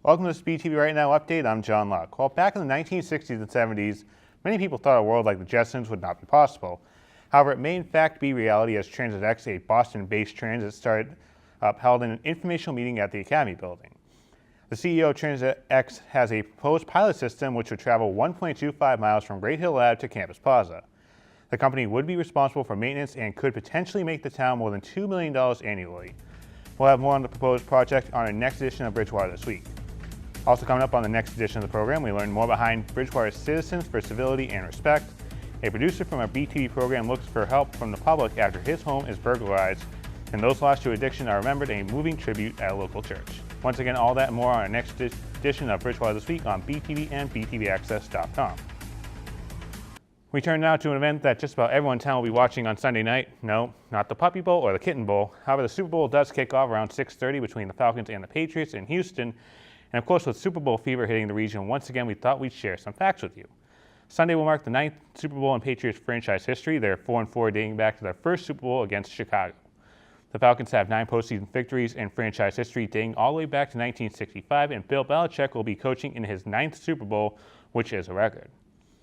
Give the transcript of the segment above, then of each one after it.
Welcome to this BTV Right Now update. I'm John Luck. Well, back in the 1960s and 70s, many people thought a world like the Jetsons would not be possible. However, it may in fact be reality as Transit X, a Boston-based transit, started up held in an informational meeting at the Academy building. The CEO of Transit X has a proposed pilot system which would travel 1.25 miles from Great Hill Lab to Campus Plaza. The company would be responsible for maintenance and could potentially make the town more than $2 million annually. We'll have more on the proposed project on our next edition of Bridgewater this week. Also coming up on the next edition of the program, we learn more behind Bridgewater's Citizens for Civility and Respect. A producer from our BTV program looks for help from the public after his home is burglarized, and those lost to addiction are remembered in a moving tribute at a local church. Once again, all that and more on our next edition of Bridgewater This Week on BTV and BTVAccess.com. We turn now to an event that just about everyone in town will be watching on Sunday night. No, not the Puppy Bowl or the Kitten Bowl. However, the Super Bowl does kick off around 6:30 between the Falcons and the Patriots in Houston. And of course, with Super Bowl fever hitting the region, once again, we thought we'd share some facts with you. Sunday will mark the 9th Super Bowl in Patriots franchise history. They're 4-4 dating back to their first Super Bowl against Chicago. The Falcons have 9 postseason victories in franchise history dating all the way back to 1965, and Bill Belichick will be coaching in his 9th Super Bowl, which is a record.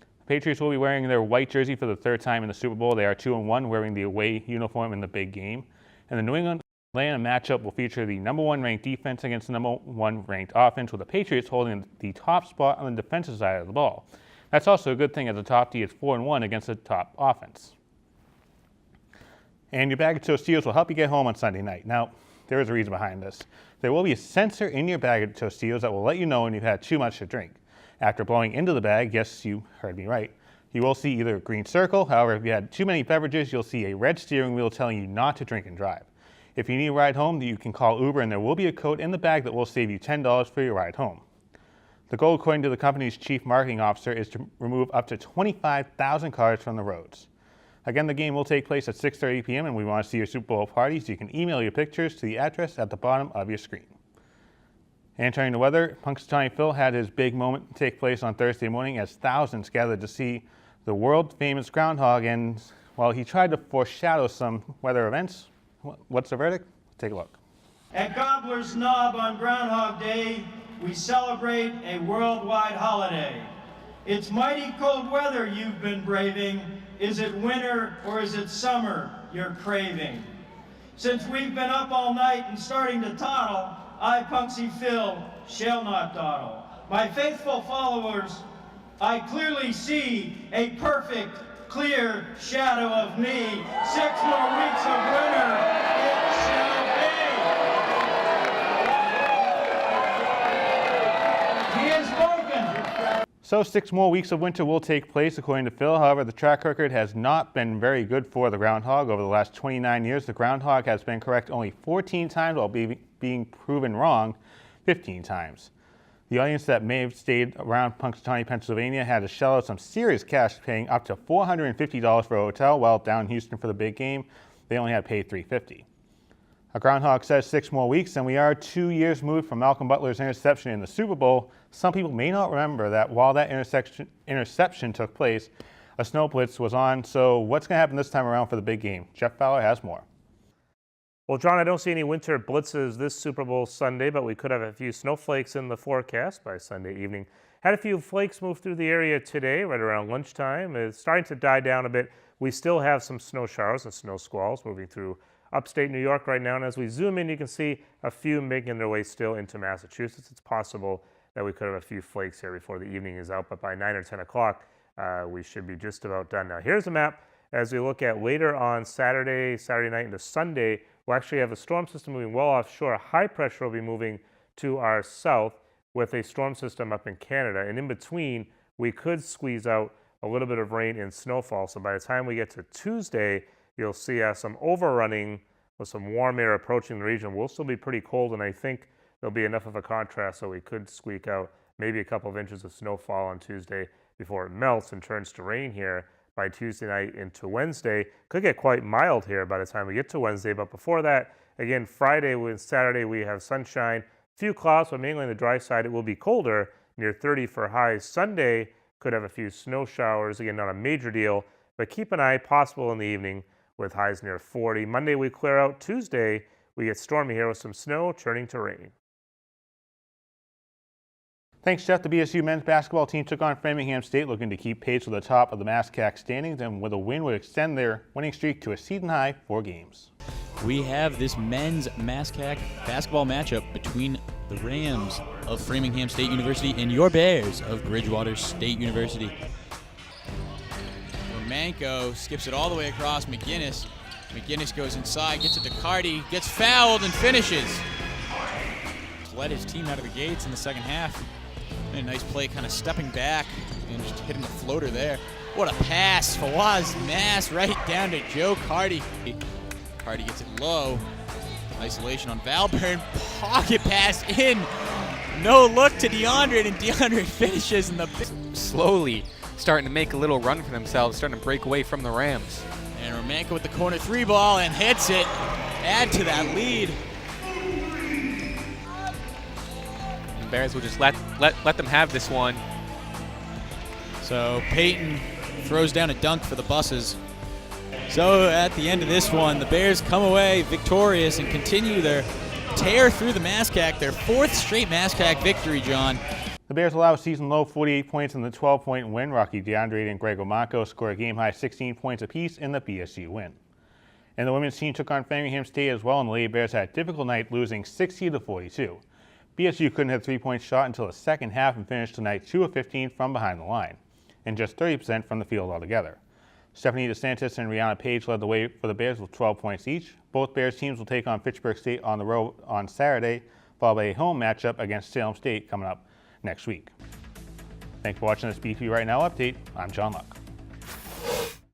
The Patriots will be wearing their white jersey for the 3rd time in the Super Bowl. They are 2-1, wearing the away uniform in the big game. And the New England Atlanta matchup will feature the number 1 ranked defense against the number 1 ranked offense, with the Patriots holding the top spot on the defensive side of the ball. That's also a good thing as the top D is 4-1 against the top offense. And your bag of Tostitos will help you get home on Sunday night. Now, there is a reason behind this. There will be a sensor in your bag of Tostitos that will let you know when you've had too much to drink. After blowing into the bag, yes, you heard me right, you will see either a green circle. However, if you had too many beverages, you'll see a red steering wheel telling you not to drink and drive. If you need a ride home, you can call Uber, and there will be a code in the bag that will save you $10 for your ride home. The goal, according to the company's chief marketing officer, is to remove up to 25,000 cars from the roads. Again, the game will take place at 6:30 p.m. and we want to see your Super Bowl party, so you can email your pictures to the address at the bottom of your screen. And turning to weather, Punxsutawney Phil had his big moment take place on Thursday morning as thousands gathered to see the world-famous groundhog, and while he tried to foreshadow some weather events, what's the verdict? Take a look. At Gobbler's Knob on Groundhog Day, we celebrate a worldwide holiday. It's mighty cold weather you've been braving. Is it winter or is it summer you're craving? Since we've been up all night and starting to toddle, I, Punxsy Phil, shall not dawdle. My faithful followers, I clearly see a perfect, clear shadow of me. 6 more weeks of winter, it shall be. He is spoken. So 6 more weeks of winter will take place, according to Phil. However, the track record has not been very good for the groundhog. Over the last 29 years, the groundhog has been correct only 14 times while being proven wrong 15 times. The audience that may have stayed around Punxsutawney, Pennsylvania had to shell out some serious cash, paying up to $450 for a hotel, while down in Houston for the big game, they only had to pay $350. A groundhog says 6 more weeks, and we are 2 years moved from Malcolm Butler's interception in the Super Bowl. Some people may not remember that while that interception took place, a snow blitz was on. So what's going to happen this time around for the big game? Jeff Fowler has more. Well, John, I don't see any winter blitzes this Super Bowl Sunday, but we could have a few snowflakes in the forecast by Sunday evening. Had a few flakes move through the area today, right around lunchtime. It's starting to die down a bit. We still have some snow showers and snow squalls moving through upstate New York right now. And as we zoom in, you can see a few making their way still into Massachusetts. It's possible that we could have a few flakes here before the evening is out, but by 9 or 10 o'clock, we should be just about done. Now, here's a map as we look at later on Saturday night into Sunday. We'll actually have a storm system moving well offshore. High pressure will be moving to our south with a storm system up in Canada. And in between, we could squeeze out a little bit of rain and snowfall. So by the time we get to Tuesday, you'll see some overrunning with some warm air approaching the region. We'll still be pretty cold, and I think there'll be enough of a contrast so we could squeak out maybe a couple of inches of snowfall on Tuesday before it melts and turns to rain here by Tuesday night into Wednesday. Could get quite mild here by the time we get to Wednesday, but before that, again, Friday and Saturday we have sunshine, few clouds, but mainly on the dry side. It will be colder, near 30 for highs. Sunday could have a few snow showers, again, not a major deal, but keep an eye, possible in the evening with highs near 40. Monday we clear out. Tuesday we get stormy here with some snow turning to rain. Thanks, Jeff. The BSU men's basketball team took on Framingham State, looking to keep pace with the top of the MASCAC standings, and with a win would extend their winning streak to a season-high 4 games. We have this men's MASCAC basketball matchup between the Rams of Framingham State University and your Bears of Bridgewater State University. Romanko skips it all the way across McGinnis. McGinnis goes inside, gets it to Carty, gets fouled and finishes. Led his team out of the gates in the second half. And a nice play, kind of stepping back and just hitting the floater there. What a pass. Fawaz Mass right down to Joe Carty. Carty gets it low. Isolation on Valburn. Pocket pass in. No look to DeAndre, and DeAndre finishes in the... Slowly starting to make a little run for themselves, starting to break away from the Rams. And Romanko with the corner 3 ball and hits it. Add to that lead. The Bears will just let them have this one. So Peyton throws down a dunk for the Buses. So at the end of this one, the Bears come away victorious and continue their tear through the MASCAC, their 4th straight MASCAC victory, John. The Bears allow a season-low 48 points in the 12-point win. Rocky DeAndre and Greg Romanko score a game-high 16 points apiece in the BSU win. And the women's team took on Framingham State as well, and the Lady Bears had a difficult night, losing 60-42. BSU couldn't hit a 3-point shot until the second half and finished tonight 2 of 15 from behind the line, and just 30% from the field altogether. Stephanie DeSantis and Rihanna Page led the way for the Bears with 12 points each. Both Bears teams will take on Fitchburg State on the road on Saturday, followed by a home matchup against Salem State coming up next week. Thanks for watching this BP Right Now update. I'm John Luck.